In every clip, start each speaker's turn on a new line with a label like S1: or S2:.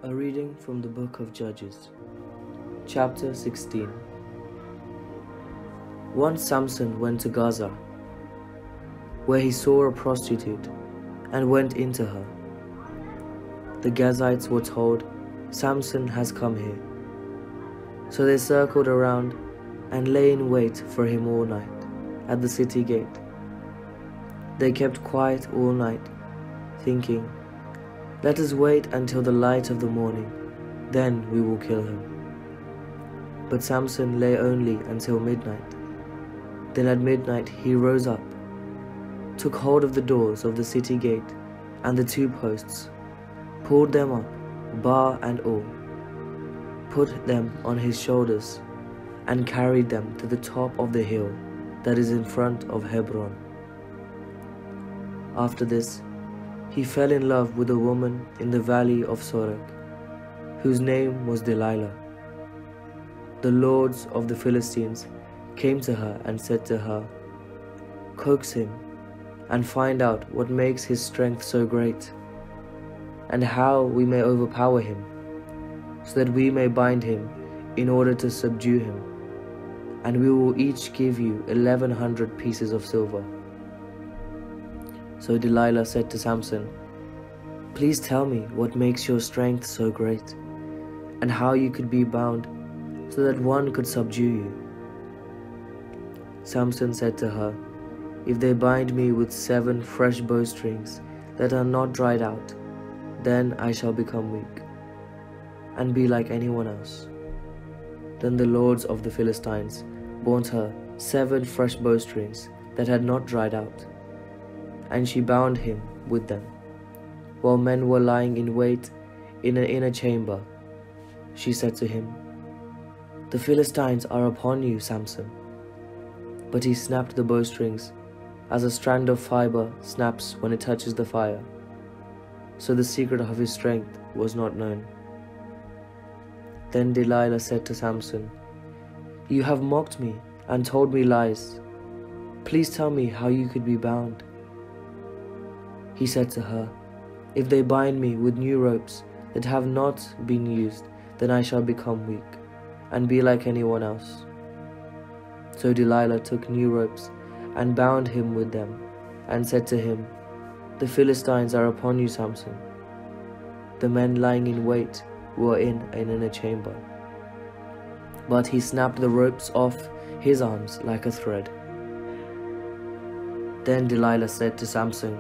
S1: A reading from the book of Judges, chapter 16. Once Samson went to Gaza, where he saw a prostitute and went into her. The Gazites were told, "Samson has come here." So they circled around and lay in wait for him all night at the city gate. They kept quiet all night, thinking, "Let us wait until the light of the morning, then we will kill him." But Samson lay only until midnight. Then at midnight he rose up, took hold of the doors of the city gate and the two posts, pulled them up, bar and all, put them on his shoulders, and carried them to the top of the hill that is in front of Hebron. After this, he fell in love with a woman in the valley of Sorek, whose name was Delilah. The lords of the Philistines came to her and said to her, "Coax him and find out what makes his strength so great, and how we may overpower him, so that we may bind him in order to subdue him, and we will each give you 1,100 pieces of silver." So Delilah said to Samson, "Please tell me what makes your strength so great, and how you could be bound so that one could subdue you." Samson said to her, "If they bind me with 7 fresh bowstrings that are not dried out, then I shall become weak, and be like anyone else." Then the lords of the Philistines brought her 7 fresh bowstrings that had not dried out, and she bound him with them. While men were lying in wait in an inner chamber, she said to him, "The Philistines are upon you, Samson." But he snapped the bowstrings as a strand of fiber snaps when it touches the fire. So the secret of his strength was not known. Then Delilah said to Samson, "You have mocked me and told me lies. Please tell me how you could be bound." He said to her, "If they bind me with new ropes that have not been used, then I shall become weak, and be like anyone else." So Delilah took new ropes and bound him with them, and said to him, "The Philistines are upon you, Samson." The men lying in wait were in an inner chamber, but he snapped the ropes off his arms like a thread. Then Delilah said to Samson,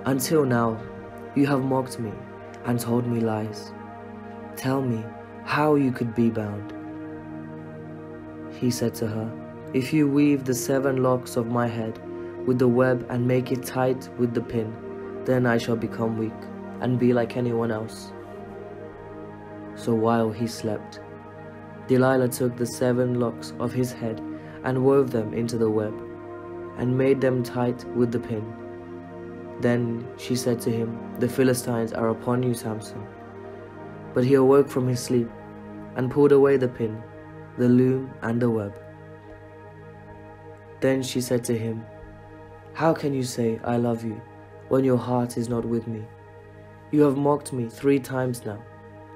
S1: "Until now you have mocked me and told me lies. Tell me how you could be bound." He said to her, "If you weave the 7 locks of my head with the web and make it tight with the pin, then I shall become weak and be like anyone else." So while he slept, Delilah took the 7 locks of his head and wove them into the web, and made them tight with the pin. Then she said to him, "The Philistines are upon you, Samson." But he awoke from his sleep and pulled away the pin, the loom, and the web. Then she said to him, "How can you say, 'I love you,' when your heart is not with me? You have mocked me 3 times now,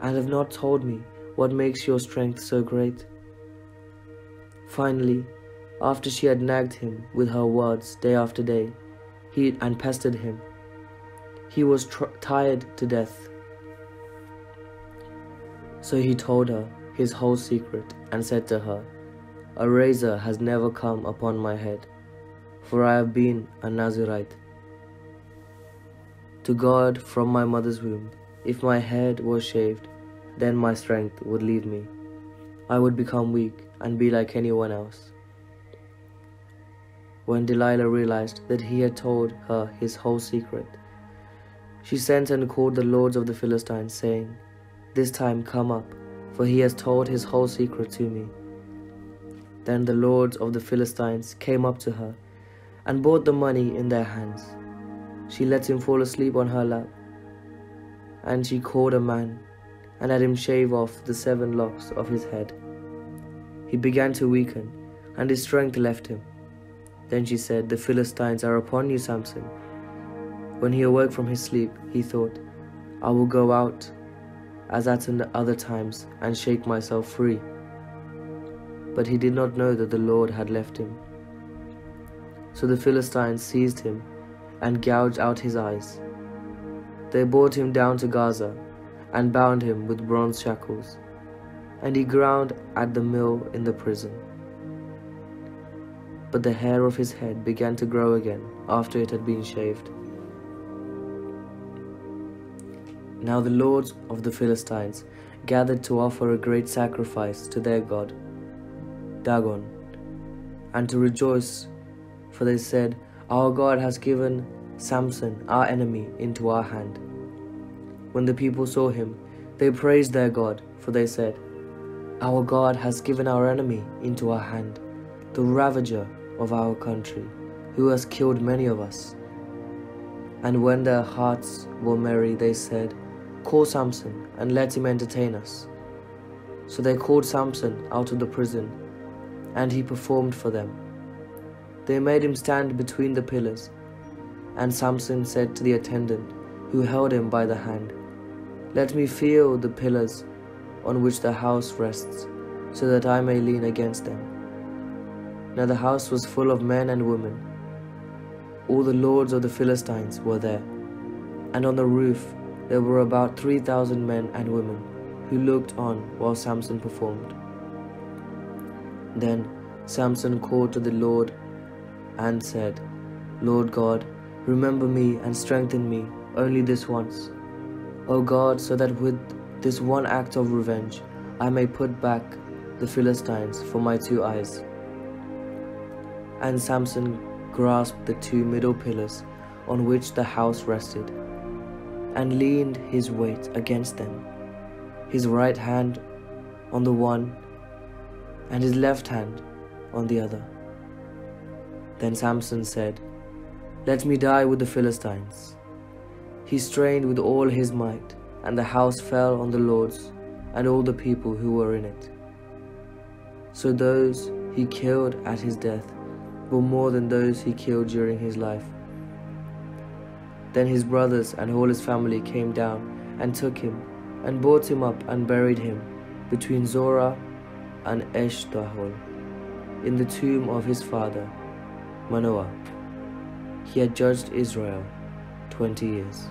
S1: and have not told me what makes your strength so great." Finally, after she had nagged him with her words day after day, and pestered him, he was tired to death. So he told her his whole secret and said to her, "A razor has never come upon my head, for I have been a Nazirite to God from my mother's womb. If my head was shaved, then my strength would leave me. I would become weak and be like anyone else." When Delilah realized that he had told her his whole secret, she sent and called the lords of the Philistines, saying, "This time come up, for he has told his whole secret to me." Then the lords of the Philistines came up to her and brought the money in their hands. She let him fall asleep on her lap, and she called a man and had him shave off the 7 locks of his head. He began to weaken, and his strength left him. Then she said, "The Philistines are upon you, Samson." When he awoke from his sleep, he thought, "I will go out as at other times, and shake myself free. But he did not know that the Lord had left him. So the Philistines seized him and gouged out his eyes. They brought him down to Gaza and bound him with bronze shackles, and he ground at the mill in the prison. But the hair of his head began to grow again after it had been shaved. Now the lords of the Philistines gathered to offer a great sacrifice to their god, Dagon, and to rejoice, for they said, "Our God has given Samson, our enemy, into our hand." When the people saw him, they praised their God, for they said, "Our God has given our enemy into our hand, the ravager of our country, who has killed many of us." And when their hearts were merry, they said, "Call Samson, and let him entertain us." So they called Samson out of the prison, and he performed for them. They made him stand between the pillars, and Samson said to the attendant who held him by the hand, "Let me feel the pillars on which the house rests, so that I may lean against them." Now the house was full of men and women. All the lords of the Philistines were there, and on the roof there were about 3,000 men and women who looked on while Samson performed. Then Samson called to the Lord and said, "Lord God, remember me and strengthen me only this once, O God, so that with this one act of revenge I may put back the Philistines for my 2 eyes." And Samson grasped the 2 middle pillars on which the house rested, and leaned his weight against them, his right hand on the one and his left hand on the other. Then Samson said, "Let me die with the Philistines." He strained with all his might, and the house fell on the lords and all the people who were in it. So those he killed at his death were more than those he killed during his life. Then his brothers and all his family came down and took him and brought him up and buried him between Zorah and Eshtaol in the tomb of his father Manoah. He had judged Israel 20 years.